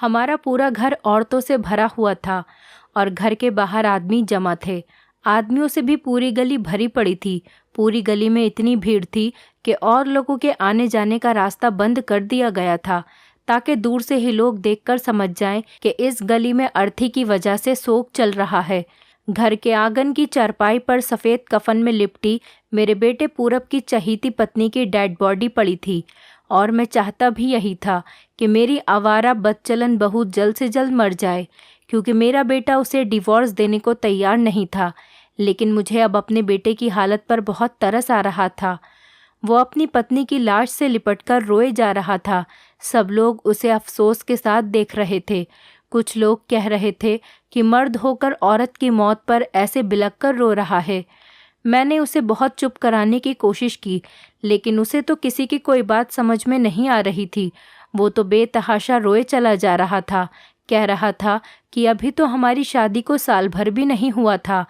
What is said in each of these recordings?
हमारा पूरा घर औरतों से भरा हुआ था और घर के बाहर आदमी जमा थे। आदमियों से भी पूरी गली भरी पड़ी थी। पूरी गली में इतनी भीड़ थी कि और लोगों के आने जाने का रास्ता बंद कर दिया गया था, ताकि दूर से ही लोग देखकर समझ जाएं कि इस गली में अर्थी की वजह से शोक चल रहा है। घर के आंगन की चारपाई पर सफ़ेद कफन में लिपटी मेरे बेटे पूरब की चहीती पत्नी की डेड बॉडी पड़ी थी, और मैं चाहता भी यही था कि मेरी आवारा बदचलन बहू जल्द से जल्द मर जाए, क्योंकि मेरा बेटा उसे डिवोर्स देने को तैयार नहीं था। लेकिन मुझे अब अपने बेटे की हालत पर बहुत तरस आ रहा था। वो अपनी पत्नी की लाश से लिपटकर रोए जा रहा था। सब लोग उसे अफसोस के साथ देख रहे थे। कुछ लोग कह रहे थे कि मर्द होकर औरत की मौत पर ऐसे बिलख कर रो रहा है। मैंने उसे बहुत चुप कराने की कोशिश की, लेकिन उसे तो किसी की कोई बात समझ में नहीं आ रही थी। वो तो बेतहाशा रोए चला जा रहा था। कह रहा था कि अभी तो हमारी शादी को साल भर भी नहीं हुआ था।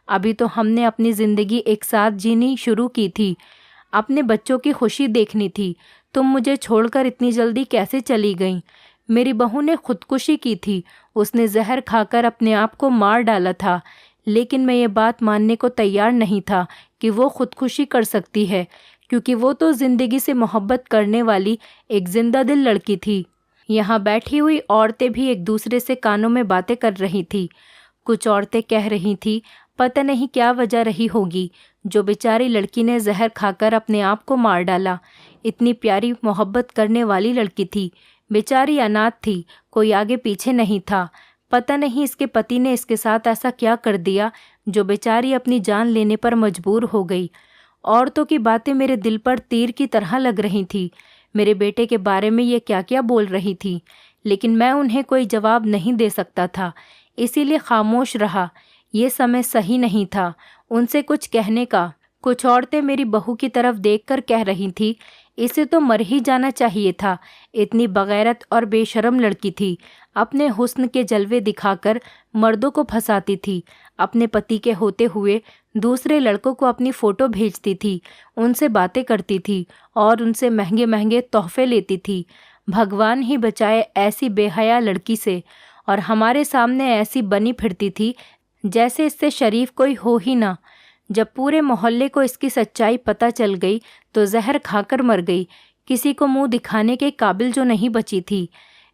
अभी तो हमने अपनी ज़िंदगी एक साथ जीनी शुरू की थी। अपने बच्चों की खुशी देखनी थी। तुम मुझे छोड़कर इतनी जल्दी कैसे चली गईं? मेरी बहू ने खुदकुशी की थी। उसने जहर खाकर अपने आप को मार डाला था। लेकिन मैं ये बात मानने को तैयार नहीं था कि वो खुदकुशी कर सकती है, क्योंकि वो तो ज़िंदगी से मोहब्बत करने वाली एक जिंदा दिल लड़की थी। यहाँ बैठी हुई औरतें भी एक दूसरे से कानों में बातें कर रही थी। कुछ औरतें कह रही थी, पता नहीं क्या वजह रही होगी जो बेचारी लड़की ने जहर खाकर अपने आप को मार डाला। इतनी प्यारी मोहब्बत करने वाली लड़की थी, बेचारी अनाथ थी, कोई आगे पीछे नहीं था। पता नहीं इसके पति ने इसके साथ ऐसा क्या कर दिया जो बेचारी अपनी जान लेने पर मजबूर हो गई। औरतों की बातें मेरे दिल पर तीर की तरह लग रही थी। मेरे बेटे के बारे में ये क्या क्या बोल रही थी, लेकिन मैं उन्हें कोई जवाब नहीं दे सकता था, इसीलिए खामोश रहा। ये समय सही नहीं था उनसे कुछ कहने का। कुछ औरतें मेरी बहू की तरफ देखकर कह रही थी, इसे तो मर ही जाना चाहिए था। इतनी बगैरत और बेशर्म लड़की थी। अपने हुस्न के जलवे दिखाकर मर्दों को फंसाती थी। अपने पति के होते हुए दूसरे लड़कों को अपनी फ़ोटो भेजती थी, उनसे बातें करती थी और उनसे महंगे महंगे तोहफे लेती थी। भगवान ही बचाए ऐसी बेहया लड़की से। और हमारे सामने ऐसी बनी फिरती थी जैसे इससे शरीफ कोई हो ही ना। जब पूरे मोहल्ले को इसकी सच्चाई पता चल गई तो जहर खाकर मर गई, किसी को मुंह दिखाने के काबिल जो नहीं बची थी।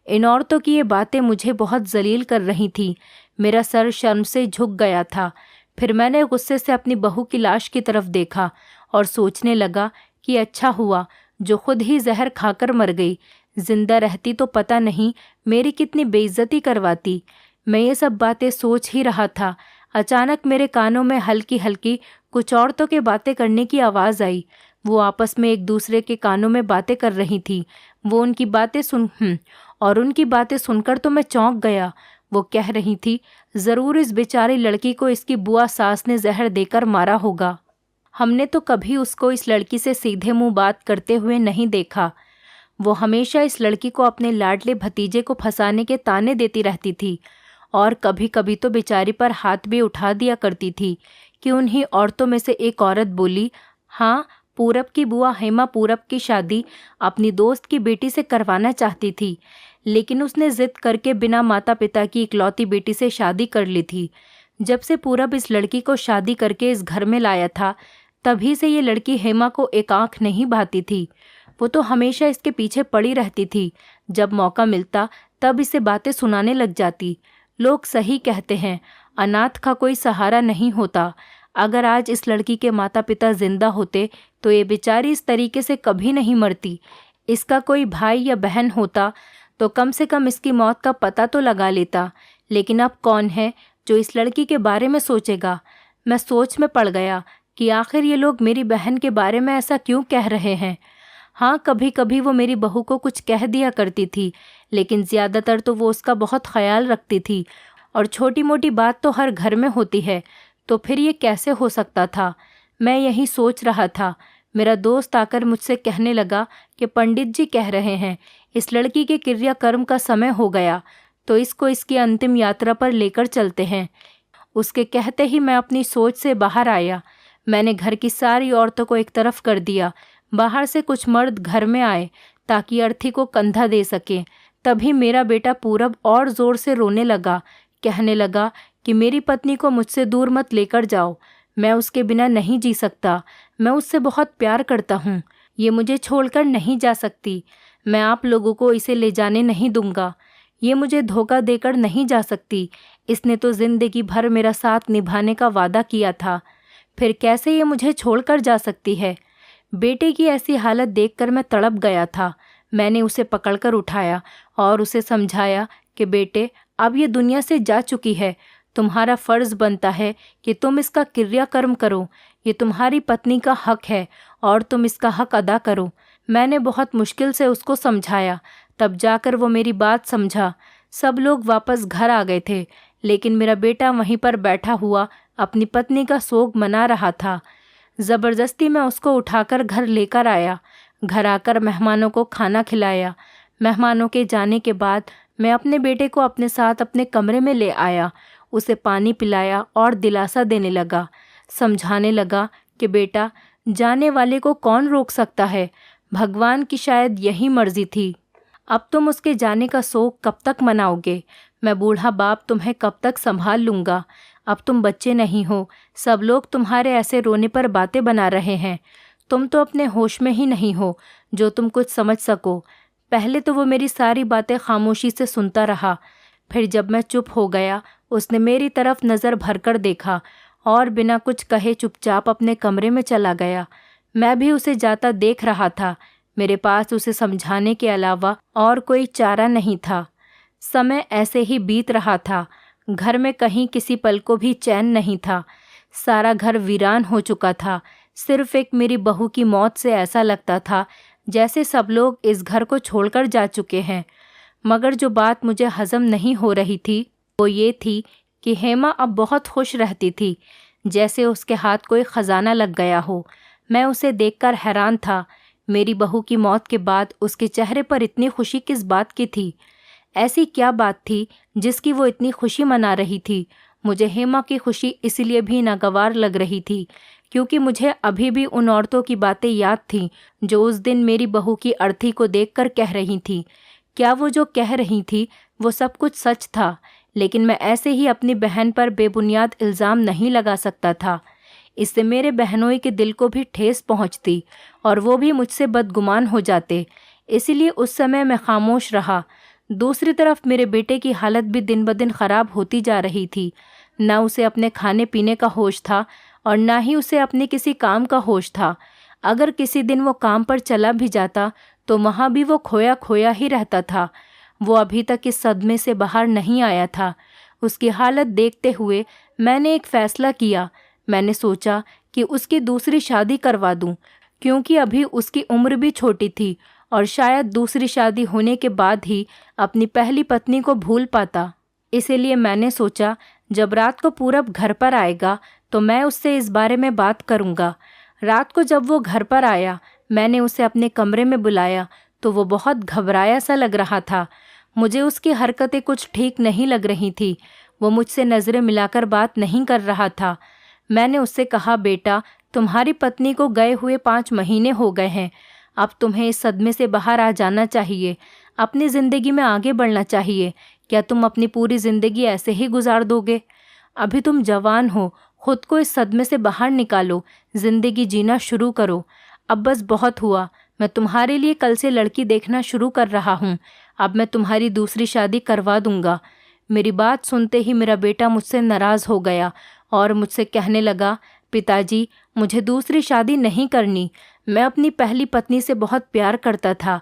इन औरतों की ये बातें मुझे बहुत जलील कर रही थी। मेरा सर शर्म से झुक गया था। फिर मैंने गुस्से से अपनी बहू की लाश की तरफ देखा और सोचने लगा कि अच्छा हुआ जो खुद ही जहर खाकर मर गई। जिंदा रहती तो पता नहीं मेरी कितनी बेइज्जती करवाती। मैं ये सब बातें सोच ही रहा था, अचानक मेरे कानों में हल्की हल्की कुछ औरतों के बातें करने की आवाज़ आई। वो आपस में एक दूसरे के कानों में बातें कर रही थी। वो उनकी बातें उनकी बातें सुनकर तो मैं चौंक गया। वो कह रही थी, ज़रूर इस बेचारी लड़की को इसकी बुआ सास ने जहर देकर मारा होगा। हमने तो कभी उसको इस लड़की से सीधे मुंह बात करते हुए नहीं देखा। वो हमेशा इस लड़की को अपने लाडले भतीजे को फंसाने के ताने देती रहती थी, और कभी कभी तो बेचारी पर हाथ भी उठा दिया करती थी। कि उन्हीं औरतों में से एक औरत बोली, हाँ, पूरब की बुआ हेमा पूरब की शादी अपनी दोस्त की बेटी से करवाना चाहती थी, लेकिन उसने जिद करके बिना माता पिता की इकलौती बेटी से शादी कर ली थी। जब से पूरब इस लड़की को शादी करके इस घर में लाया था, तभी से ये लड़की हेमा को एक आंख नहीं भाती थी। वो तो हमेशा इसके पीछे पड़ी रहती थी। जब मौका मिलता तब इसे बातें सुनाने लग जाती। लोग सही कहते हैं, अनाथ का कोई सहारा नहीं होता। अगर आज इस लड़की के माता पिता जिंदा होते तो ये बेचारी इस तरीके से कभी नहीं मरती। इसका कोई भाई या बहन होता तो कम से कम इसकी मौत का पता तो लगा लेता। लेकिन अब कौन है जो इस लड़की के बारे में सोचेगा? मैं सोच में पड़ गया कि आखिर ये लोग मेरी बहन के बारे में ऐसा क्यों कह रहे हैं। हाँ, कभी कभी वो मेरी बहू को कुछ कह दिया करती थी, लेकिन ज़्यादातर तो वो उसका बहुत ख्याल रखती थी। और छोटी मोटी बात तो हर घर में होती है, तो फिर ये कैसे हो सकता था? मैं यही सोच रहा था। मेरा दोस्त आकर मुझसे कहने लगा कि पंडित जी कह रहे हैं इस लड़की के क्रियाकर्म का समय हो गया, तो इसको इसकी अंतिम यात्रा पर लेकर चलते हैं। उसके कहते ही मैं अपनी सोच से बाहर आया। मैंने घर की सारी औरतों को एक तरफ कर दिया। बाहर से कुछ मर्द घर में आए ताकि अर्थी को कंधा दे सकें। तभी मेरा बेटा पूरब और ज़ोर से रोने लगा। कहने लगा कि मेरी पत्नी को मुझसे दूर मत लेकर जाओ, मैं उसके बिना नहीं जी सकता, मैं उससे बहुत प्यार करता हूँ, ये मुझे छोड़कर नहीं जा सकती, मैं आप लोगों को इसे ले जाने नहीं दूंगा, ये मुझे धोखा देकर नहीं जा सकती, इसने तो ज़िंदगी भर मेरा साथ निभाने का वादा किया था, फिर कैसे ये मुझे छोड़कर जा सकती है। बेटे की ऐसी हालत देखकर मैं तड़प गया था। मैंने उसे पकड़कर उठाया और उसे समझाया कि बेटे, अब ये दुनिया से जा चुकी है, तुम्हारा फ़र्ज़ बनता है कि तुम इसका क्रियाकर्म करो, ये तुम्हारी पत्नी का हक है और तुम इसका हक अदा करो। मैंने बहुत मुश्किल से उसको समझाया, तब जाकर वो मेरी बात समझा। सब लोग वापस घर आ गए थे, लेकिन मेरा बेटा वहीं पर बैठा हुआ अपनी पत्नी का शोक मना रहा था। ज़बरदस्ती मैं उसको उठाकर घर लेकर आया। घर आकर मेहमानों को खाना खिलाया। मेहमानों के जाने के बाद मैं अपने बेटे को अपने साथ अपने कमरे में ले आया, उसे पानी पिलाया और दिलासा देने लगा। समझाने लगा कि बेटा, जाने वाले को कौन रोक सकता है, भगवान की शायद यही मर्जी थी। अब तुम उसके जाने का शोक कब तक मनाओगे? मैं बूढ़ा बाप तुम्हें कब तक संभाल लूँगा? अब तुम बच्चे नहीं हो, सब लोग तुम्हारे ऐसे रोने पर बातें बना रहे हैं। तुम तो अपने होश में ही नहीं हो जो तुम कुछ समझ सको। पहले तो वो मेरी सारी बातें खामोशी से सुनता रहा, फिर जब मैं चुप हो गया उसने मेरी तरफ नज़र भरकर देखा और बिना कुछ कहे चुपचाप अपने कमरे में चला गया। मैं भी उसे जाता देख रहा था। मेरे पास उसे समझाने के अलावा और कोई चारा नहीं था। समय ऐसे ही बीत रहा था। घर में कहीं किसी पल को भी चैन नहीं था। सारा घर वीरान हो चुका था। सिर्फ एक मेरी बहू की मौत से ऐसा लगता था जैसे सब लोग इस घर को छोड़कर जा चुके हैं। मगर जो बात मुझे हजम नहीं हो रही थी वो ये थी कि हेमा अब बहुत खुश रहती थी, जैसे उसके हाथ कोई ख़जाना लग गया हो। मैं उसे देखकर हैरान था। मेरी बहू की मौत के बाद उसके चेहरे पर इतनी खुशी किस बात की थी? ऐसी क्या बात थी जिसकी वो इतनी खुशी मना रही थी? मुझे हेमा की खुशी इसलिए भी नागवार लग रही थी क्योंकि मुझे अभी भी उन औरतों की बातें याद थीं जो उस दिन मेरी बहू की अर्थी को देखकर कह रही थीं। क्या वो जो कह रही थी वो सब कुछ सच था? लेकिन मैं ऐसे ही अपनी बहन पर बेबुनियाद इल्ज़ाम नहीं लगा सकता था। इससे मेरे बहनोई के दिल को भी ठेस पहुंचती और वो भी मुझसे बदगुमान हो जाते। इसीलिए उस समय मैं खामोश रहा। दूसरी तरफ मेरे बेटे की हालत भी दिन ब दिन ख़राब होती जा रही थी। न उसे अपने खाने पीने का होश था और ना ही उसे अपने किसी काम का होश था। अगर किसी दिन वो काम पर चला भी जाता तो वहाँ भी वो खोया खोया ही रहता था। वो अभी तक इस सदमे से बाहर नहीं आया था। उसकी हालत देखते हुए मैंने एक फ़ैसला किया। मैंने सोचा कि उसकी दूसरी शादी करवा दूं, क्योंकि अभी उसकी उम्र भी छोटी थी और शायद दूसरी शादी होने के बाद ही अपनी पहली पत्नी को भूल पाता। इसीलिए मैंने सोचा जब रात को पूरब घर पर आएगा तो मैं उससे इस बारे में बात करूँगा। रात को जब वो घर पर आया मैंने उसे अपने कमरे में बुलाया तो वो बहुत घबराया सा लग रहा था। मुझे उसकी हरकतें कुछ ठीक नहीं लग रही थी। वो मुझसे नज़रें मिलाकर बात नहीं कर रहा था। मैंने उससे कहा, बेटा, तुम्हारी पत्नी को गए हुए 5 महीने हो गए हैं। अब तुम्हें इस सदमे से बाहर आ जाना चाहिए, अपनी ज़िंदगी में आगे बढ़ना चाहिए। क्या तुम अपनी पूरी ज़िंदगी ऐसे ही गुजार दोगे? अभी तुम जवान हो, खुद को इस सदमे से बाहर निकालो, ज़िंदगी जीना शुरू करो। अब बस बहुत हुआ। मैं तुम्हारे लिए कल से लड़की देखना शुरू कर रहा हूँ। अब मैं तुम्हारी दूसरी शादी करवा दूँगा। मेरी बात सुनते ही मेरा बेटा मुझसे नाराज़ हो गया और मुझसे कहने लगा, पिताजी, मुझे दूसरी शादी नहीं करनी। मैं अपनी पहली पत्नी से बहुत प्यार करता था।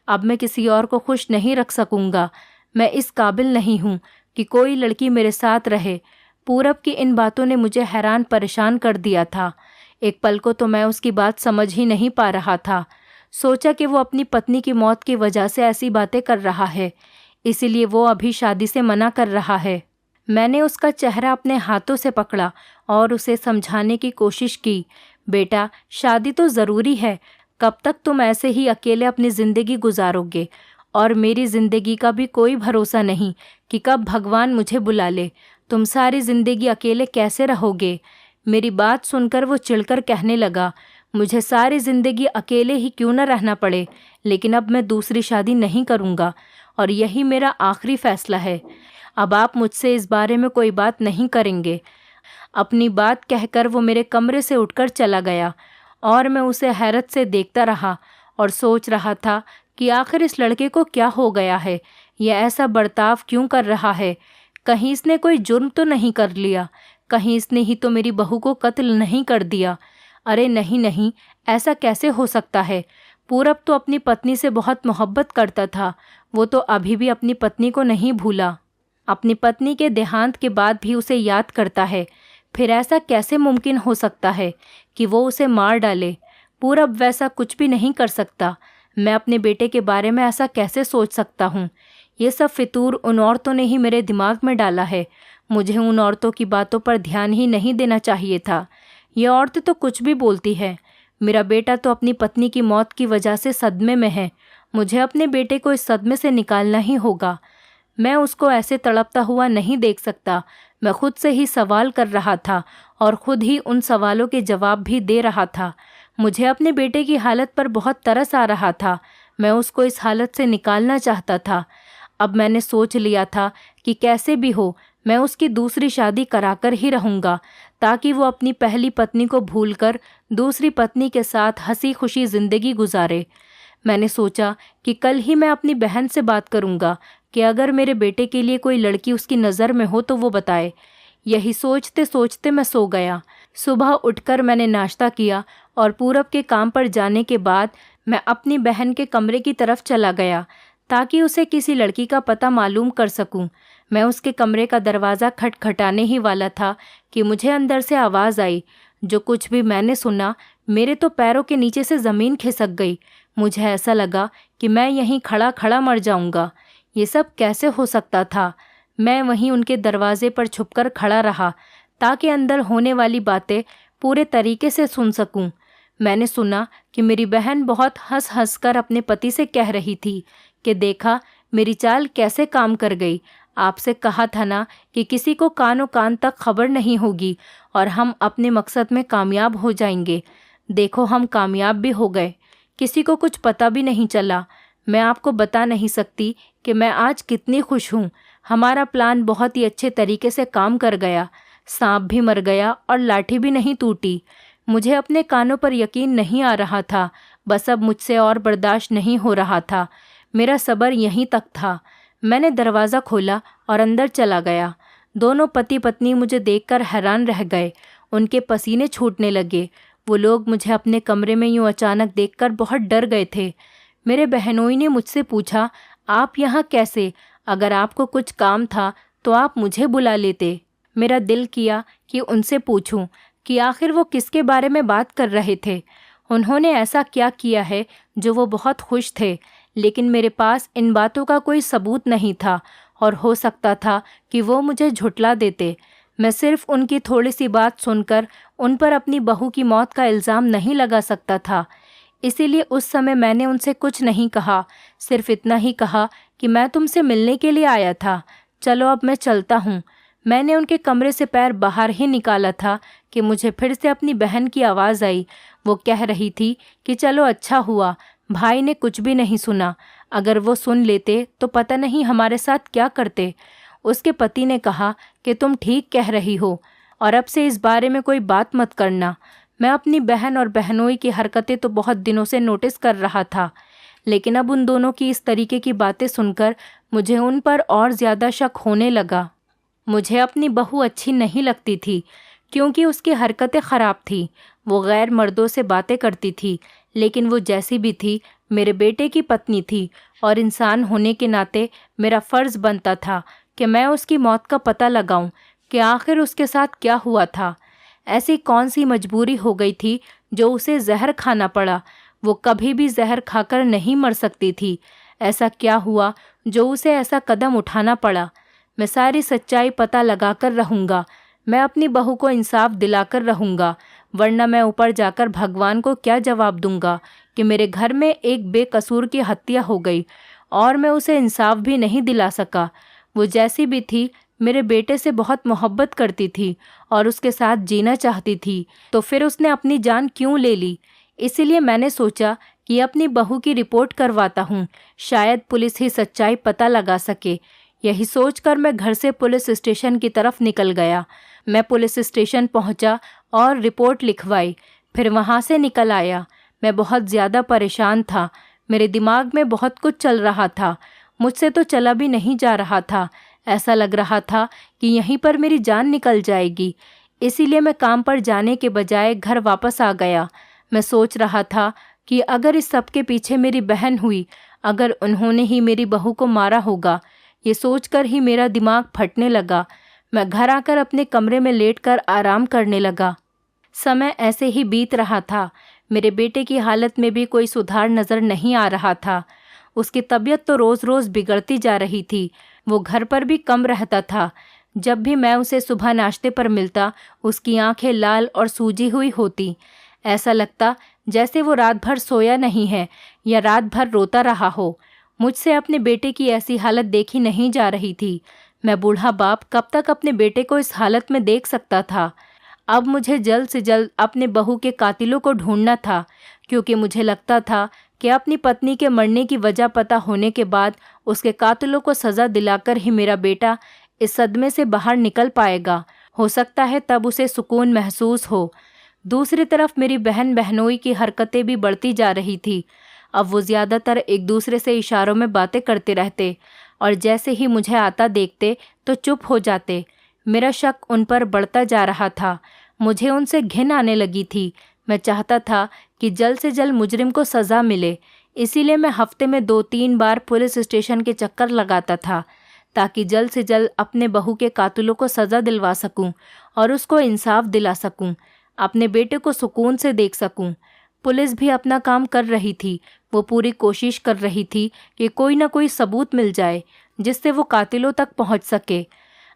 अब मैं किसी और को खुश नहीं रख सकूँगा। मैं इस काबिल नहीं हूँ कि कोई लड़की मेरे साथ रहे। पूरब की इन बातों ने मुझे हैरान परेशान कर दिया था। एक पल को तो मैं उसकी बात समझ ही नहीं पा रहा था। सोचा कि वो अपनी पत्नी की मौत की वजह से ऐसी बातें कर रहा है, इसीलिए वो अभी शादी से मना कर रहा है। मैंने उसका चेहरा अपने हाथों से पकड़ा और उसे समझाने की कोशिश की, बेटा, शादी तो ज़रूरी है। कब तक तुम ऐसे ही अकेले अपनी ज़िंदगी गुजारोगे? और मेरी ज़िंदगी का भी कोई भरोसा नहीं कि कब भगवान मुझे बुला ले। तुम सारी ज़िंदगी अकेले कैसे रहोगे? मेरी बात सुनकर वो चिढ़कर कहने लगा, मुझे सारी ज़िंदगी अकेले ही क्यों न रहना पड़े, लेकिन अब मैं दूसरी शादी नहीं करूँगा और यही मेरा आखिरी फैसला है। अब आप मुझसे इस बारे में कोई बात नहीं करेंगे। अपनी बात कहकर वो मेरे कमरे से उठकर चला गया और मैं उसे हैरत से देखता रहा और सोच रहा था कि आखिर इस लड़के को क्या हो गया है, यह ऐसा बर्ताव क्यों कर रहा है। कहीं इसने कोई जुर्म तो नहीं कर लिया, कहीं इसने ही तो मेरी बहू को कत्ल नहीं कर दिया। अरे नहीं नहीं, ऐसा कैसे हो सकता है। पूरब तो अपनी पत्नी से बहुत मोहब्बत करता था, वो तो अभी भी अपनी पत्नी को नहीं भूला, अपनी पत्नी के देहांत के बाद भी उसे याद करता है। फिर ऐसा कैसे मुमकिन हो सकता है कि वो उसे मार डाले। पूरब वैसा कुछ भी नहीं कर सकता। मैं अपने बेटे के बारे में ऐसा कैसे सोच सकता हूँ। ये सब फितूर उन औरतों ने ही मेरे दिमाग में डाला है। मुझे उन औरतों की बातों पर ध्यान ही नहीं देना चाहिए था। ये औरतें तो कुछ भी बोलती है। मेरा बेटा तो अपनी पत्नी की मौत की वजह से सदमे में है। मुझे अपने बेटे को इस सदमे से निकालना ही होगा। मैं उसको ऐसे तड़पता हुआ नहीं देख सकता। मैं खुद से ही सवाल कर रहा था और खुद ही उन सवालों के जवाब भी दे रहा था। मुझे अपने बेटे की हालत पर बहुत तरस आ रहा था। मैं उसको इस हालत से निकालना चाहता था। अब मैंने सोच लिया था कि कैसे भी हो मैं उसकी दूसरी शादी कराकर ही रहूँगा, ताकि वो अपनी पहली पत्नी को भूलकर दूसरी पत्नी के साथ हंसी खुशी ज़िंदगी गुजारे। मैंने सोचा कि कल ही मैं अपनी बहन से बात करूँगा कि अगर मेरे बेटे के लिए कोई लड़की उसकी नज़र में हो तो वो बताए। यही सोचते सोचते मैं सो गया। सुबह उठकर मैंने नाश्ता किया और पूरब के काम पर जाने के बाद मैं अपनी बहन के कमरे की तरफ चला गया ताकि उसे किसी लड़की का पता मालूम कर सकूं। मैं उसके कमरे का दरवाज़ा खटखटाने ही वाला था कि मुझे अंदर से आवाज़ आई। जो कुछ भी मैंने सुना, मेरे तो पैरों के नीचे से ज़मीन खिसक गई। मुझे ऐसा लगा कि मैं यहीं खड़ा खड़ा मर जाऊंगा। ये सब कैसे हो सकता था। मैं वहीं उनके दरवाजे पर छुपकर खड़ा रहा ताकि अंदर होने वाली बातें पूरे तरीके से सुन सकूं। मैंने सुना कि मेरी बहन बहुत हंस हंस कर अपने पति से कह रही थी कि देखा मेरी चाल कैसे काम कर गई। आपसे कहा था ना कि किसी को कानों कान तक खबर नहीं होगी और हम अपने मकसद में कामयाब हो जाएंगे। देखो हम कामयाब भी हो गए, किसी को कुछ पता भी नहीं चला। मैं आपको बता नहीं सकती कि मैं आज कितनी खुश हूँ। हमारा प्लान बहुत ही अच्छे तरीके से काम कर गया। सांप भी मर गया और लाठी भी नहीं टूटी। मुझे अपने कानों पर यकीन नहीं आ रहा था। बस अब मुझसे और बर्दाश्त नहीं हो रहा था। मेरा सब्र यहीं तक था। मैंने दरवाज़ा खोला और अंदर चला गया। दोनों पति पत्नी मुझे देखकर हैरान रह गए। उनके पसीने छूटने लगे। वो लोग मुझे अपने कमरे में यूँ अचानक देखकर बहुत डर गए थे। मेरे बहनोई ने मुझसे पूछा, आप यहाँ कैसे? अगर आपको कुछ काम था तो आप मुझे बुला लेते। मेरा दिल किया कि उनसे पूछूं कि आखिर वो किसके बारे में बात कर रहे थे। उन्होंने ऐसा क्या किया है जो वो बहुत खुश थे, लेकिन मेरे पास इन बातों का कोई सबूत नहीं था और हो सकता था कि वो मुझे झुठला देते। मैं सिर्फ उनकी थोड़ी सी बात सुनकर उन पर अपनी बहू की मौत का इल्ज़ाम नहीं लगा सकता था। इसीलिए उस समय मैंने उनसे कुछ नहीं कहा, सिर्फ इतना ही कहा कि मैं तुमसे मिलने के लिए आया था, चलो अब मैं चलता हूँ। मैंने उनके कमरे से पैर बाहर ही निकाला था कि मुझे फिर से अपनी बहन की आवाज़ आई। वो कह रही थी कि चलो अच्छा हुआ, भाई ने कुछ भी नहीं सुना। अगर वो सुन लेते तो पता नहीं हमारे साथ क्या करते। उसके पति ने कहा कि तुम ठीक कह रही हो और अब से इस बारे में कोई बात मत करना। मैं अपनी बहन और बहनोई की हरकतें तो बहुत दिनों से नोटिस कर रहा था, लेकिन अब उन दोनों की इस तरीके की बातें सुनकर मुझे उन पर और ज़्यादा शक होने लगा। मुझे अपनी बहू अच्छी नहीं लगती थी क्योंकि उसकी हरकतें ख़राब थी। वो गैर मर्दों से बातें करती थी, लेकिन वो जैसी भी थी मेरे बेटे की पत्नी थी और इंसान होने के नाते मेरा फ़र्ज़ बनता था कि मैं उसकी मौत का पता लगाऊं कि आखिर उसके साथ क्या हुआ था। ऐसी कौन सी मजबूरी हो गई थी जो उसे जहर खाना पड़ा। वो कभी भी जहर खाकर नहीं मर सकती थी। ऐसा क्या हुआ जो उसे ऐसा कदम उठाना पड़ा। मैं सारी सच्चाई पता लगाकर रहूँगा। मैं अपनी बहू को इंसाफ दिलाकर रहूँगा, वरना मैं ऊपर जाकर भगवान को क्या जवाब दूँगा कि मेरे घर में एक बेकसूर की हत्या हो गई और मैं उसे इंसाफ भी नहीं दिला सका। वो जैसी भी थी मेरे बेटे से बहुत मोहब्बत करती थी और उसके साथ जीना चाहती थी, तो फिर उसने अपनी जान क्यों ले ली। इसीलिए मैंने सोचा कि अपनी बहू की रिपोर्ट करवाता हूँ, शायद पुलिस ही सच्चाई पता लगा सके। यही सोचकर मैं घर से पुलिस स्टेशन की तरफ निकल गया। मैं पुलिस स्टेशन पहुँचा और रिपोर्ट लिखवाई, फिर वहाँ से निकल आया। मैं बहुत ज़्यादा परेशान था। मेरे दिमाग में बहुत कुछ चल रहा था। मुझसे तो चला भी नहीं जा रहा था। ऐसा लग रहा था कि यहीं पर मेरी जान निकल जाएगी। इसीलिए मैं काम पर जाने के बजाय घर वापस आ गया। मैं सोच रहा था कि अगर इस सब के पीछे मेरी बहन हुई, अगर उन्होंने ही मेरी बहू को मारा होगा। ये सोचकर ही मेरा दिमाग फटने लगा। मैं घर आकर अपने कमरे में लेटकर आराम करने लगा। समय ऐसे ही बीत रहा था। मेरे बेटे की हालत में भी कोई सुधार नज़र नहीं आ रहा था। उसकी तबीयत तो रोज़ रोज़ बिगड़ती जा रही थी। वो घर पर भी कम रहता था। जब भी मैं उसे सुबह नाश्ते पर मिलता, उसकी आंखें लाल और सूजी हुई होती। ऐसा लगता जैसे वो रात भर सोया नहीं है या रात भर रोता रहा हो। मुझसे अपने बेटे की ऐसी हालत देखी नहीं जा रही थी। मैं बूढ़ा बाप कब तक अपने बेटे को इस हालत में देख सकता था। अब मुझे जल्द से जल्द अपने बहू के कातिलों को ढूंढना था, क्योंकि मुझे लगता था कि अपनी पत्नी के मरने की वजह पता होने के बाद उसके कातिलों को सज़ा दिलाकर ही मेरा बेटा इस सदमे से बाहर निकल पाएगा। हो सकता है तब उसे सुकून महसूस हो। दूसरी तरफ मेरी बहन बहनोई की हरकतें भी बढ़ती जा रही थी। अब वो ज़्यादातर एक दूसरे से इशारों में बातें करते रहते और जैसे ही मुझे आता देखते तो चुप हो जाते। मेरा शक उन पर बढ़ता जा रहा था। मुझे उनसे घिन आने लगी थी। मैं चाहता था कि जल्द से जल्द मुजरिम को सज़ा मिले। इसीलिए मैं हफ्ते में 2-3 बार पुलिस स्टेशन के चक्कर लगाता था, ताकि जल्द से जल्द अपने बहू के कातिलों को सज़ा दिलवा सकूं और उसको इंसाफ दिला सकूं, अपने बेटे को सुकून से देख सकूं। पुलिस भी अपना काम कर रही थी। वो पूरी कोशिश कर रही थी कि कोई ना कोई सबूत मिल जाए जिससे वो कातिलों तक पहुंच सके।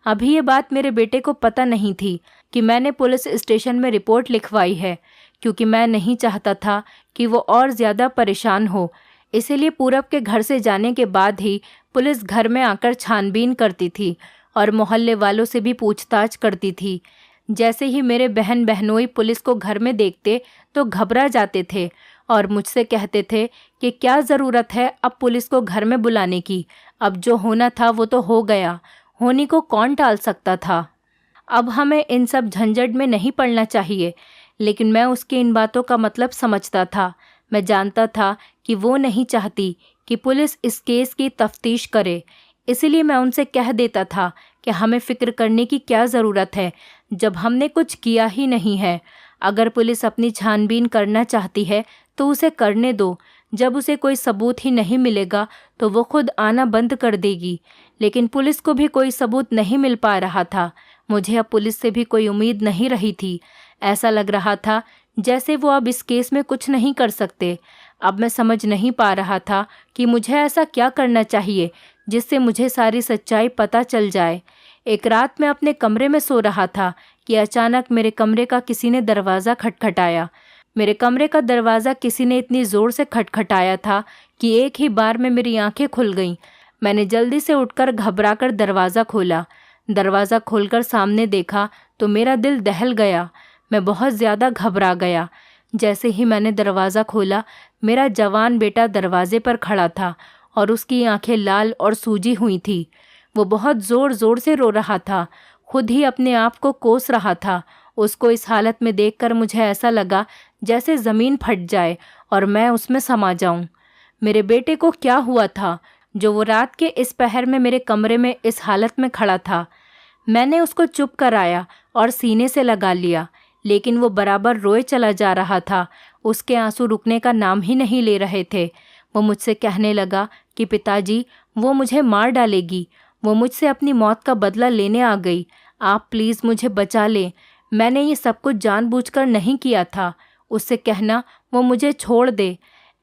अभी ये बात मेरे बेटे को पता नहीं थी कि मैंने पुलिस स्टेशन में रिपोर्ट लिखवाई है, क्योंकि मैं नहीं चाहता था कि वो और ज़्यादा परेशान हो। इसीलिए पूरब के घर से जाने के बाद ही पुलिस घर में आकर छानबीन करती थी और मोहल्ले वालों से भी पूछताछ करती थी। जैसे ही मेरे बहन बहनोई पुलिस को घर में देखते तो घबरा जाते थे और मुझसे कहते थे कि क्या ज़रूरत है अब पुलिस को घर में बुलाने की। अब जो होना था वो तो हो गया, होने को कौन टाल सकता था। अब हमें इन सब झंझट में नहीं पड़ना चाहिए। लेकिन मैं उसकी इन बातों का मतलब समझता था। मैं जानता था कि वो नहीं चाहती कि पुलिस इस केस की तफ्तीश करे। इसलिए मैं उनसे कह देता था कि हमें फ़िक्र करने की क्या ज़रूरत है जब हमने कुछ किया ही नहीं है। अगर पुलिस अपनी छानबीन करना चाहती है तो उसे करने दो। जब उसे कोई सबूत ही नहीं मिलेगा तो वो खुद आना बंद कर देगी। लेकिन पुलिस को भी कोई सबूत नहीं मिल पा रहा था। मुझे अब पुलिस से भी कोई उम्मीद नहीं रही थी। ऐसा लग रहा था जैसे वो अब इस केस में कुछ नहीं कर सकते। अब मैं समझ नहीं पा रहा था कि मुझे ऐसा क्या करना चाहिए जिससे मुझे सारी सच्चाई पता चल जाए। एक रात मैं अपने कमरे में सो रहा था कि अचानक मेरे कमरे का किसी ने दरवाज़ा खटखटाया। मेरे कमरे का दरवाज़ा किसी ने इतनी ज़ोर से खटखटाया था कि एक ही बार में मेरी आंखें खुल गईं। मैंने जल्दी से उठकर घबराकर दरवाज़ा खोला। दरवाज़ा खोलकर सामने देखा तो मेरा दिल दहल गया। मैं बहुत ज़्यादा घबरा गया। जैसे ही मैंने दरवाज़ा खोला, मेरा जवान बेटा दरवाजे पर खड़ा था और उसकी आंखें लाल और सूजी हुई थी। वो बहुत ज़ोर ज़ोर से रो रहा था, खुद ही अपने आप को कोस रहा था। उसको इस हालत में देखकर मुझे ऐसा लगा जैसे ज़मीन फट जाए और मैं उसमें समा जाऊं। मेरे बेटे को क्या हुआ था जो वो रात के इस पहर में मेरे कमरे में इस हालत में खड़ा था? मैंने उसको चुप कराया और सीने से लगा लिया, लेकिन वो बराबर रोए चला जा रहा था। उसके आंसू रुकने का नाम ही नहीं ले रहे थे। वो मुझसे कहने लगा कि पिताजी, वो मुझे मार डालेगी। वो मुझसे अपनी मौत का बदला लेने आ गई। आप प्लीज़ मुझे बचा लें। मैंने ये सब कुछ जानबूझकर नहीं किया था। उससे कहना वो मुझे छोड़ दे।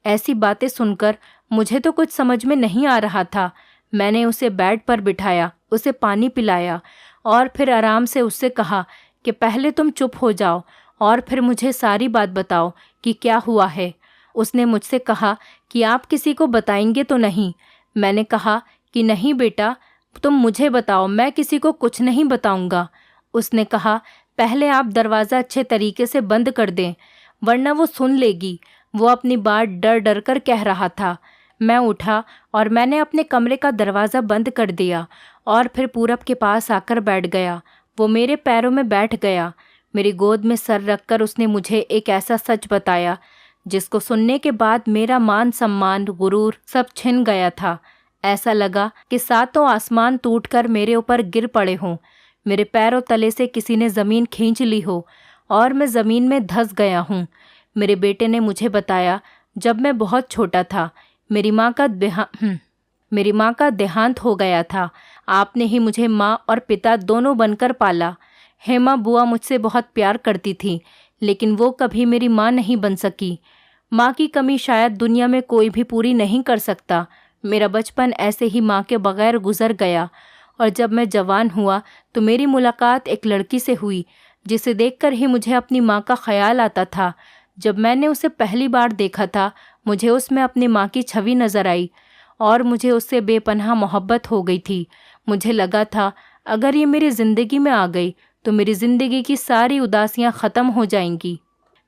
ऐसी बातें सुनकर मुझे तो कुछ समझ में नहीं आ रहा था। मैंने उसे बेड पर बिठाया, उसे पानी पिलाया और फिर आराम से उससे कहा कि पहले तुम चुप हो जाओ और फिर मुझे सारी बात बताओ कि क्या हुआ है। उसने मुझसे कहा कि आप किसी को बताएंगे तो नहीं। मैंने कहा कि नहीं बेटा, तुम मुझे बताओ, मैं किसी को कुछ नहीं बताऊंगा। उसने कहा पहले आप दरवाज़ा अच्छे तरीके से बंद कर दें। वरना वो सुन लेगी। वो अपनी बात डर डर कर कह रहा था। मैं उठा और मैंने अपने कमरे का दरवाज़ा बंद कर दिया और फिर पूरब के पास आकर बैठ गया। वो मेरे पैरों में बैठ गया। मेरी गोद में सर रखकर उसने मुझे एक ऐसा सच बताया जिसको सुनने के बाद मेरा मान सम्मान, गुरूर सब छिन गया था। ऐसा लगा कि सातों आसमान टूटकर मेरे ऊपर गिर पड़े हों। मेरे पैरों तले से किसी ने ज़मीन खींच ली हो और मैं ज़मीन में धंस गया हूँ। मेरे बेटे ने मुझे बताया, जब मैं बहुत छोटा था मेरी माँ का देहांत हो गया था। आपने ही मुझे माँ और पिता दोनों बनकर पाला। हेमा बुआ मुझसे बहुत प्यार करती थी, लेकिन वो कभी मेरी माँ नहीं बन सकी। माँ की कमी शायद दुनिया में कोई भी पूरी नहीं कर सकता। मेरा बचपन ऐसे ही माँ के बगैर गुजर गया और जब मैं जवान हुआ तो मेरी मुलाकात एक लड़की से हुई जिसे देखकर ही मुझे अपनी माँ का ख्याल आता था। जब मैंने उसे पहली बार देखा था मुझे उसमें अपनी माँ की छवि नज़र आई और मुझे उससे बेपनाह मोहब्बत हो गई थी। मुझे लगा था अगर ये मेरी ज़िंदगी में आ गई तो मेरी ज़िंदगी की सारी उदासियाँ ख़त्म हो जाएंगी,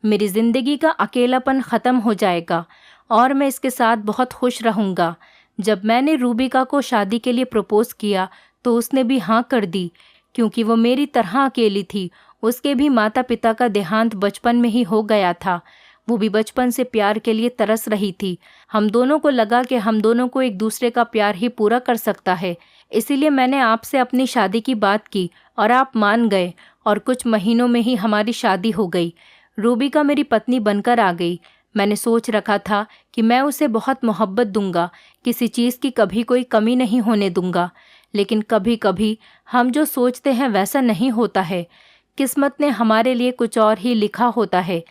मेरी ज़िंदगी का अकेलापन ख़त्म हो जाएगा और मैं इसके साथ बहुत खुश रहूँगा। जब मैंने रूबिका को शादी के लिए प्रपोज़ किया तो उसने भी हाँ कर दी, क्योंकि वो मेरी तरह अकेली थी। उसके भी माता पिता का देहांत बचपन में ही हो गया था। वो भी बचपन से प्यार के लिए तरस रही थी। हम दोनों को लगा कि हम दोनों को एक दूसरे का प्यार ही पूरा कर सकता है। इसीलिए मैंने आपसे अपनी शादी की बात की और आप मान गए और कुछ महीनों में ही हमारी शादी हो गई। रूबिका मेरी पत्नी बनकर आ गई। मैंने सोच रखा था कि मैं उसे बहुत मोहब्बत दूंगा, किसी चीज़ की कभी कोई कमी नहीं होने दूंगा, लेकिन कभी कभी हम जो सोचते हैं वैसा नहीं होता है। किस्मत ने हमारे लिए कुछ और ही लिखा होता है।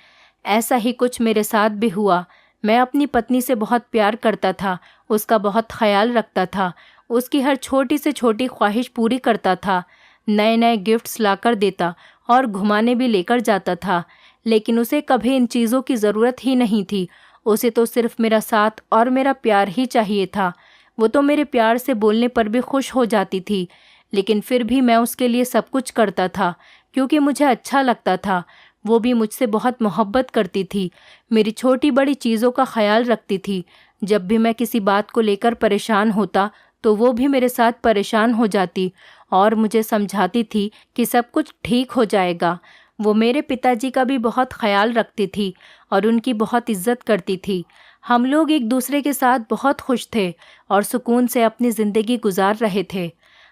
ऐसा ही कुछ मेरे साथ भी हुआ। मैं अपनी पत्नी से बहुत प्यार करता था, उसका बहुत ख्याल रखता था, उसकी हर छोटी से छोटी ख्वाहिश पूरी करता था, नए नए गिफ्ट्स लाकर देता और घुमाने भी लेकर जाता था। लेकिन उसे कभी इन चीज़ों की ज़रूरत ही नहीं थी। उसे तो सिर्फ मेरा साथ और मेरा प्यार ही चाहिए था। वो तो मेरे प्यार से बोलने पर भी खुश हो जाती थी, लेकिन फिर भी मैं उसके लिए सब कुछ करता था क्योंकि मुझे अच्छा लगता था। वो भी मुझसे बहुत मोहब्बत करती थी, मेरी छोटी बड़ी चीज़ों का ख्याल रखती थी। जब भी मैं किसी बात को लेकर परेशान होता तो वो भी मेरे साथ परेशान हो जाती और मुझे समझाती थी कि सब कुछ ठीक हो जाएगा। वो मेरे पिताजी का भी बहुत ख्याल रखती थी और उनकी बहुत इज्जत करती थी। हम लोग एक दूसरे के साथ बहुत खुश थे और सुकून से अपनी ज़िंदगी गुजार रहे थे।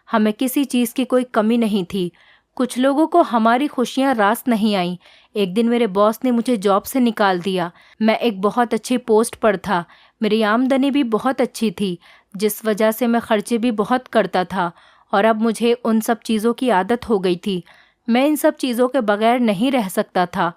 हमें किसी चीज़ की कोई कमी नहीं थी। कुछ लोगों को हमारी खुशियाँ रास नहीं आईं। एक दिन मेरे बॉस ने मुझे जॉब से निकाल दिया। मैं एक बहुत अच्छी पोस्ट पर था, मेरी आमदनी भी बहुत अच्छी थी, जिस वजह से मैं खर्चे भी बहुत करता था और अब मुझे उन सब चीज़ों की आदत हो गई थी। मैं इन सब चीज़ों के बगैर नहीं रह सकता था।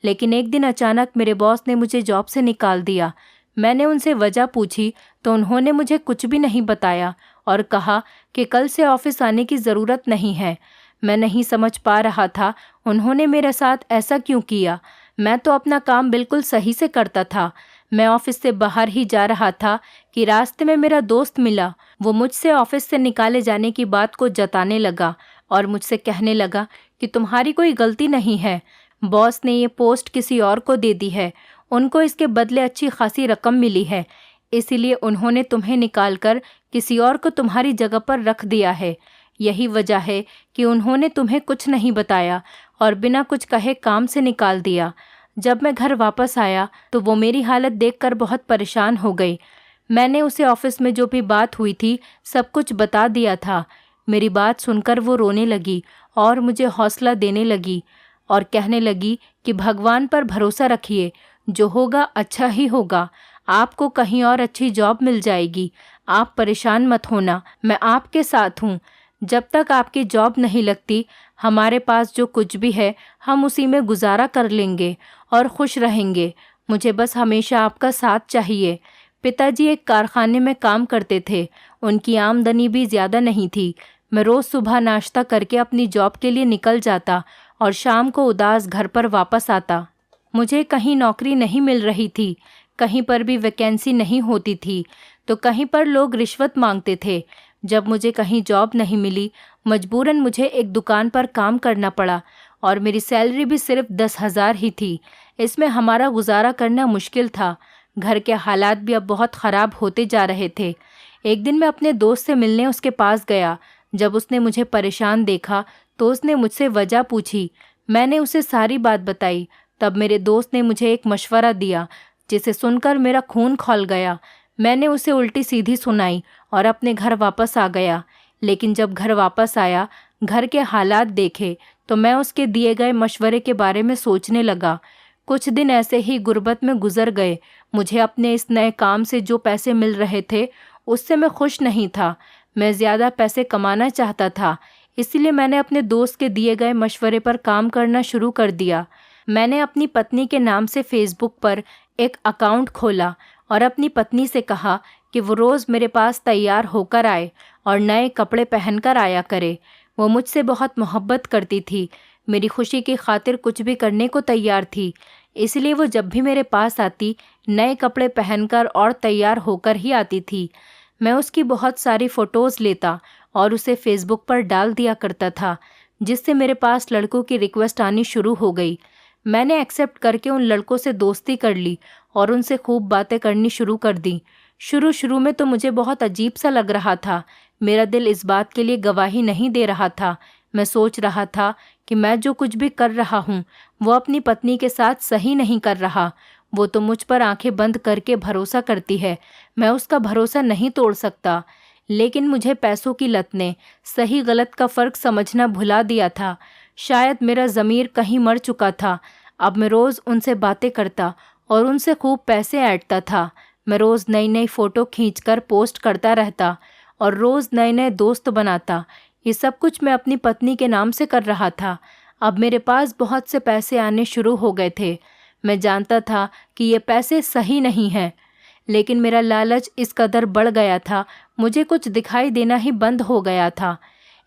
लेकिन एक दिन अचानक मेरे बॉस ने मुझे जॉब से निकाल दिया। मैंने उनसे वजह पूछी तो उन्होंने मुझे कुछ भी नहीं बताया और कहा कि कल से ऑफिस आने की ज़रूरत नहीं है। मैं नहीं समझ पा रहा था उन्होंने मेरे साथ ऐसा क्यों किया। मैं तो अपना काम बिल्कुल सही से करता था। मैं ऑफिस से बाहर ही जा रहा था कि रास्ते में मेरा दोस्त मिला। वो मुझसे ऑफिस से निकाले जाने की बात को जताने लगा और मुझसे कहने लगा कि तुम्हारी कोई गलती नहीं है, बॉस ने ये पोस्ट किसी और को दे दी है, उनको इसके बदले अच्छी खासी रकम मिली है, इसीलिए उन्होंने तुम्हें निकालकर किसी और को तुम्हारी जगह पर रख दिया है। यही वजह है कि उन्होंने तुम्हें कुछ नहीं बताया और बिना कुछ कहे काम से निकाल दिया। जब मैं घर वापस आया तो वो मेरी हालत देखकर बहुत परेशान हो गई। मैंने उसे ऑफिस में जो भी बात हुई थी सब कुछ बता दिया था। मेरी बात सुनकर वो रोने लगी और मुझे हौसला देने लगी और कहने लगी कि भगवान पर भरोसा रखिए, जो होगा अच्छा ही होगा, आपको कहीं और अच्छी जॉब मिल जाएगी, आप परेशान मत होना, मैं आपके साथ हूँ। जब तक आपकी जॉब नहीं लगती हमारे पास जो कुछ भी है हम उसी में गुजारा कर लेंगे और खुश रहेंगे। मुझे बस हमेशा आपका साथ चाहिए। पिताजी एक कारखाने में काम करते थे, उनकी आमदनी भी ज़्यादा नहीं थी। मैं रोज़ सुबह नाश्ता करके अपनी जॉब के लिए निकल जाता और शाम को उदास घर पर वापस आता। मुझे कहीं नौकरी नहीं मिल रही थी, कहीं पर भी वैकेंसी नहीं होती थी, तो कहीं पर लोग रिश्वत मांगते थे। जब मुझे कहीं जॉब नहीं मिली, मजबूरन मुझे एक दुकान पर काम करना पड़ा और मेरी सैलरी भी सिर्फ 10,000 ही थी। इसमें हमारा गुजारा करना मुश्किल था। घर के हालात भी अब बहुत ख़राब होते जा रहे थे। एक दिन मैं अपने दोस्त से मिलने उसके पास गया। जब उसने मुझे परेशान देखा तो उसने मुझसे वजह पूछी। मैंने उसे सारी बात बताई। तब मेरे दोस्त ने मुझे एक मशवरा दिया जिसे सुनकर मेरा खून खौल गया। मैंने उसे उल्टी सीधी सुनाई और अपने घर वापस आ गया। लेकिन जब घर वापस आया, घर के हालात देखे तो मैं उसके दिए गए मशवरे के बारे में सोचने लगा। कुछ दिन ऐसे ही गुर्बत में गुजर गए। मुझे अपने इस नए काम से जो पैसे मिल रहे थे उससे मैं खुश नहीं था। मैं ज़्यादा पैसे कमाना चाहता था, इसलिए मैंने अपने दोस्त के दिए गए मशवरे पर काम करना शुरू कर दिया। मैंने अपनी पत्नी के नाम से फेसबुक पर एक अकाउंट खोला और अपनी पत्नी से कहा कि वो रोज़ मेरे पास तैयार होकर आए और नए कपड़े पहनकर आया करे। वो मुझसे बहुत मोहब्बत करती थी, मेरी खुशी की खातिर कुछ भी करने को तैयार थी। इसलिए वो जब भी मेरे पास आती, नए कपड़े पहनकर और तैयार होकर ही आती थी। मैं उसकी बहुत सारी फ़ोटोज़ लेता और उसे फेसबुक पर डाल दिया करता था, जिससे मेरे पास लड़कों की रिक्वेस्ट आनी शुरू हो गई। मैंने एक्सेप्ट करके उन लड़कों से दोस्ती कर ली और उनसे खूब बातें करनी शुरू कर दी। शुरू में तो मुझे बहुत अजीब सा लग रहा था। मेरा दिल इस बात के लिए गवाही नहीं दे रहा था। मैं सोच रहा था कि मैं जो कुछ भी कर रहा हूँ वो अपनी पत्नी के साथ सही नहीं कर रहा। वो तो मुझ पर आंखें बंद करके भरोसा करती है, मैं उसका भरोसा नहीं तोड़ सकता। लेकिन मुझे पैसों की लत ने सही गलत का फ़र्क समझना भुला दिया था। शायद मेरा ज़मीर कहीं मर चुका था। अब मैं रोज़ उनसे बातें करता और उनसे खूब पैसे ऐंठता था। मैं रोज़ नई नई फ़ोटो खींचकर पोस्ट करता रहता और रोज़ नए नए दोस्त बनाता। ये सब कुछ मैं अपनी पत्नी के नाम से कर रहा था। अब मेरे पास बहुत से पैसे आने शुरू हो गए थे। मैं जानता था कि ये पैसे सही नहीं हैं, लेकिन मेरा लालच इस कदर बढ़ गया था, मुझे कुछ दिखाई देना ही बंद हो गया था।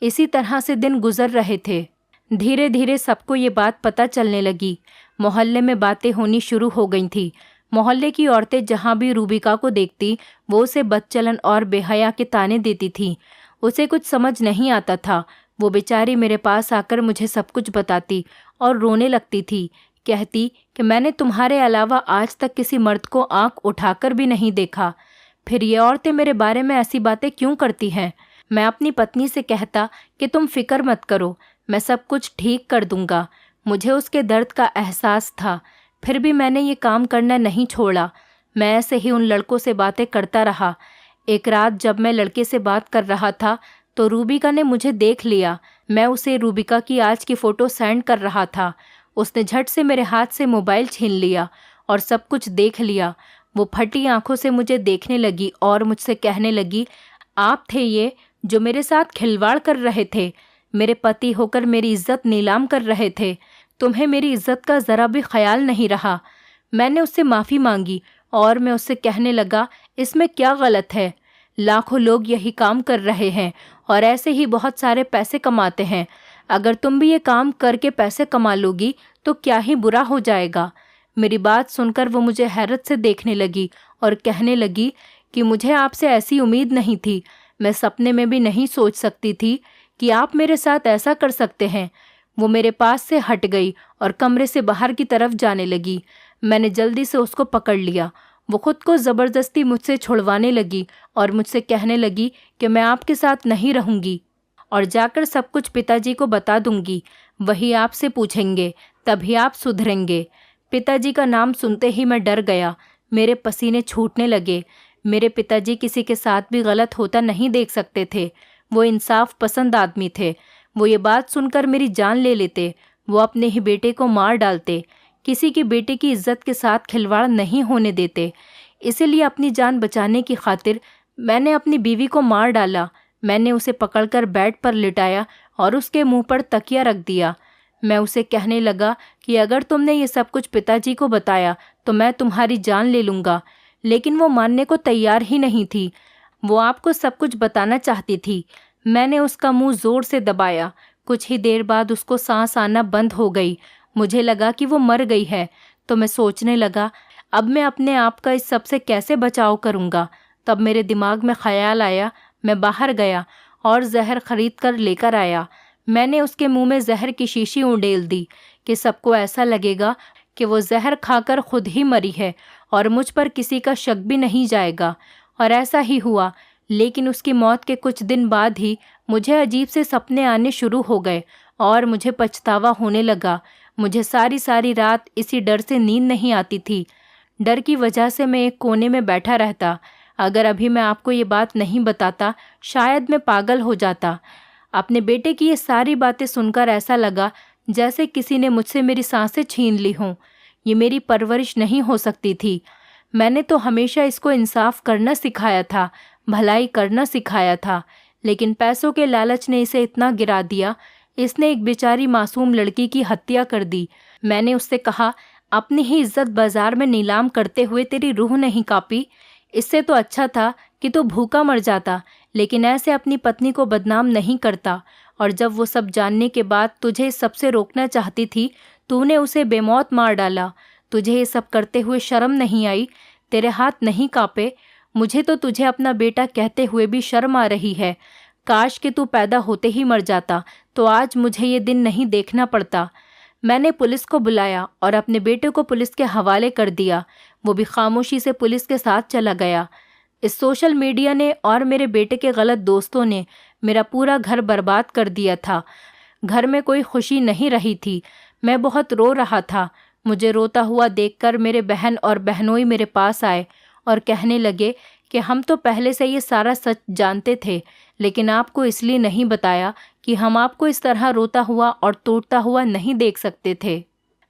इसी तरह से दिन गुजर रहे थे। धीरे धीरे सबको ये बात पता चलने लगी। मोहल्ले में बातें होनी शुरू हो गई थी। मोहल्ले की औरतें जहाँ भी रूबिका को देखती वो उसे बदचलन और बेहया के ताने देती थी। उसे कुछ समझ नहीं आता था। वो बेचारी मेरे पास आकर मुझे सब कुछ बताती और रोने लगती थी। कहती कि मैंने तुम्हारे अलावा आज तक किसी मर्द को आंख उठाकर भी नहीं देखा। फिर ये औरतें मेरे बारे में ऐसी बातें क्यों करती हैं? मैं अपनी पत्नी से कहता कि तुम फिक्र मत करो, मैं सब कुछ ठीक कर दूंगा। मुझे उसके दर्द का एहसास था, फिर भी मैंने ये काम करना नहीं छोड़ा। मैं ऐसे ही उन लड़कों से बातें करता रहा। एक रात जब मैं लड़के से बात कर रहा था तो रूबिका ने मुझे देख लिया। मैं उसे रूबिका की आज की फ़ोटो सेंड कर रहा था। उसने झट से मेरे हाथ से मोबाइल छीन लिया और सब कुछ देख लिया। वो फटी आंखों से मुझे देखने लगी और मुझसे कहने लगी, आप थे ये जो मेरे साथ खिलवाड़ कर रहे थे, मेरे पति होकर मेरी इज्जत नीलाम कर रहे थे। तुम्हें मेरी इज्जत का ज़रा भी ख्याल नहीं रहा। मैंने उससे माफ़ी मांगी और मैं उससे कहने लगा, इसमें क्या गलत है? लाखों लोग यही काम कर रहे हैं और ऐसे ही बहुत सारे पैसे कमाते हैं। अगर तुम भी ये काम करके पैसे कमा लोगी तो क्या ही बुरा हो जाएगा। मेरी बात सुनकर वो मुझे हैरत से देखने लगी और कहने लगी कि मुझे आपसे ऐसी उम्मीद नहीं थी। मैं सपने में भी नहीं सोच सकती थी कि आप मेरे साथ ऐसा कर सकते हैं। वो मेरे पास से हट गई और कमरे से बाहर की तरफ जाने लगी। मैंने जल्दी से उसको पकड़ लिया। वो खुद को ज़बरदस्ती मुझसे छुड़वाने लगी और मुझसे कहने लगी कि मैं आपके साथ नहीं रहूँगी और जाकर सब कुछ पिताजी को बता दूंगी। वही आपसे पूछेंगे, तभी आप सुधरेंगे। पिताजी का नाम सुनते ही मैं डर गया। मेरे पसीने छूटने लगे। मेरे पिताजी किसी के साथ भी गलत होता नहीं देख सकते थे। वो इंसाफ पसंद आदमी थे। वो ये बात सुनकर मेरी जान ले लेते। वो अपने ही बेटे को मार डालते। किसी की बेटे की इज्जत के साथ खिलवाड़ नहीं होने देते। इसीलिए अपनी जान बचाने की खातिर मैंने अपनी बीवी को मार डाला। मैंने उसे पकड़कर बेड पर लिटाया और उसके मुंह पर तकिया रख दिया। मैं उसे कहने लगा कि अगर तुमने ये सब कुछ पिताजी को बताया तो मैं तुम्हारी जान ले लूँगा। लेकिन वो मानने को तैयार ही नहीं थी। वो आपको सब कुछ बताना चाहती थी। मैंने उसका मुंह ज़ोर से दबाया। कुछ ही देर बाद उसको सांस आना बंद हो गई। मुझे लगा कि वो मर गई है। तो मैं सोचने लगा, अब मैं अपने आप का इस सब से कैसे बचाव करूँगा। तब मेरे दिमाग में ख्याल आया, मैं बाहर गया और जहर खरीद कर लेकर आया। मैंने उसके मुंह में जहर की शीशी उंडेल दी कि सबको ऐसा लगेगा कि वो जहर खाकर खुद ही मरी है और मुझ पर किसी का शक भी नहीं जाएगा। और ऐसा ही हुआ। लेकिन उसकी मौत के कुछ दिन बाद ही मुझे अजीब से सपने आने शुरू हो गए और मुझे पछतावा होने लगा। मुझे सारी सारी रात इसी डर से नींद नहीं आती थी। डर की वजह से मैं एक कोने में बैठा रहता। अगर अभी मैं आपको ये बात नहीं बताता शायद मैं पागल हो जाता। अपने बेटे की ये सारी बातें सुनकर ऐसा लगा जैसे किसी ने मुझसे मेरी सांसें छीन ली हों। ये मेरी परवरिश नहीं हो सकती थी। मैंने तो हमेशा इसको इंसाफ करना सिखाया था, भलाई करना सिखाया था, लेकिन पैसों के लालच ने इसे इतना गिरा दिया। इसने एक बेचारी मासूम लड़की की हत्या कर दी। मैंने उससे कहा, अपनी ही इज्जत बाजार में नीलाम करते हुए तेरी रूह नहीं कांपी? इससे तो अच्छा था कि तू भूखा मर जाता, लेकिन ऐसे अपनी पत्नी को बदनाम नहीं करता। और जब वो सब जानने के बाद तुझे इस सब से रोकना चाहती थी, तूने उसे बेमौत मार डाला। तुझे ये सब करते हुए शर्म नहीं आई? तेरे हाथ नहीं कांपे? मुझे तो तुझे अपना बेटा कहते हुए भी शर्म आ रही है। काश कि तू पैदा होते ही मर जाता, तो आज मुझे ये दिन नहीं देखना पड़ता। मैंने पुलिस को बुलाया और अपने बेटे को पुलिस के हवाले कर दिया। वो भी खामोशी से पुलिस के साथ चला गया। इस सोशल मीडिया ने और मेरे बेटे के गलत दोस्तों ने मेरा पूरा घर बर्बाद कर दिया था। घर में कोई खुशी नहीं रही थी। मैं बहुत रो रहा था। मुझे रोता हुआ देखकर मेरे बहन और बहनोई मेरे पास आए और कहने लगे कि हम तो पहले से ये सारा सच जानते थे, लेकिन आपको इसलिए नहीं बताया कि हम आपको इस तरह रोता हुआ और टूटता हुआ नहीं देख सकते थे।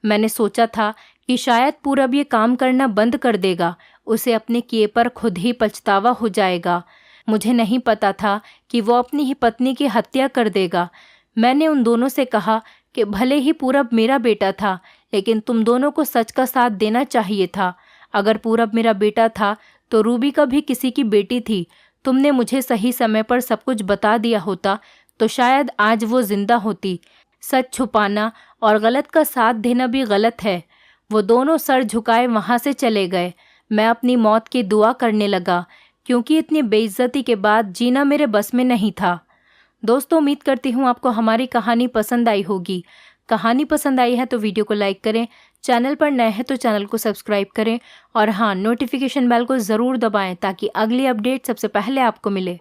मैंने सोचा था कि शायद पूरब ये काम करना बंद कर देगा, उसे अपने किए पर खुद ही पछतावा हो जाएगा। मुझे नहीं पता था कि वो अपनी ही पत्नी की हत्या कर देगा। मैंने उन दोनों से कहा कि भले ही पूरब मेरा बेटा था, लेकिन तुम दोनों को सच का साथ देना चाहिए था। अगर पूरब मेरा बेटा था तो रूबी का भी किसी की बेटी थी। तुमने मुझे सही समय पर सब कुछ बता दिया होता तो शायद आज वो जिंदा होती। सच छुपाना और गलत का साथ देना भी गलत है। वो दोनों सर झुकाए वहाँ से चले गए। मैं अपनी मौत की दुआ करने लगा, क्योंकि इतनी बेइज्जती के बाद जीना मेरे बस में नहीं था। दोस्तों, उम्मीद करती हूँ आपको हमारी कहानी पसंद आई होगी। कहानी पसंद आई है तो वीडियो को लाइक करें, चैनल पर नए हैं तो चैनल को सब्सक्राइब करें और हाँ, नोटिफिकेशन बेल को ज़रूर दबाएं ताकि अगली अपडेट सबसे पहले आपको मिले।